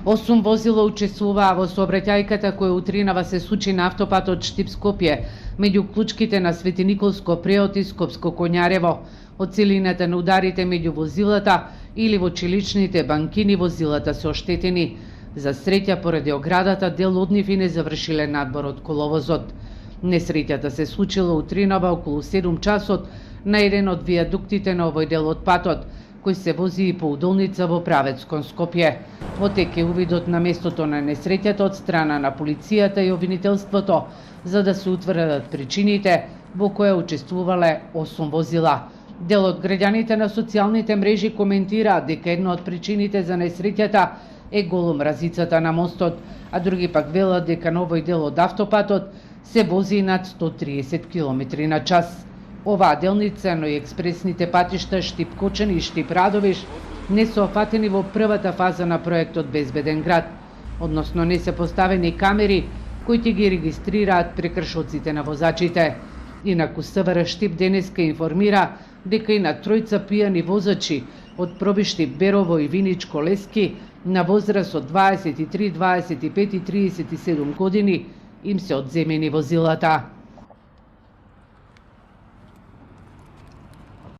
8 возила учествуваа во сообраќајката која утринава се случи на автопатот Штип-Скопје, меѓу клучките на Свети Николско преот и Скопско Коњарево. Од целината на ударите меѓу возилата или во чиличните банкини возилата се оштетени. За среќа, поради оградата, дел од нив и не завршиле надбор од коловозот. Несреќата се случила утринава околу 7 часот на еден од виадуктите на овој дел од патот, кој се вози и по удолница во правец кон Скопје. Потек е увидот на местото на несреќата од страна на полицијата и обвинителството, за да се утврдат причините во која учествувале 8 возила. Дел од граѓаните на социјалните мрежи коментираат дека една од причините за несреќата е голомразицата на мостот, а други пак велат дека на овој дел од автопатот се вози над 130 км на час. Оваа делница, но и експресните патишта Штип-Кочани и Штип-Радовиш не се офатени во првата фаза на проектот Безбеден град, односно не се поставени камери кои ќе ги регистрираат прекршоците на возачите. Инаку СВР Штип денеска информира дека и на тројца пијани возачи од пробишти Берово и Виничко Лески на возраст од 23, 25 и 37 години им се одземени возилата.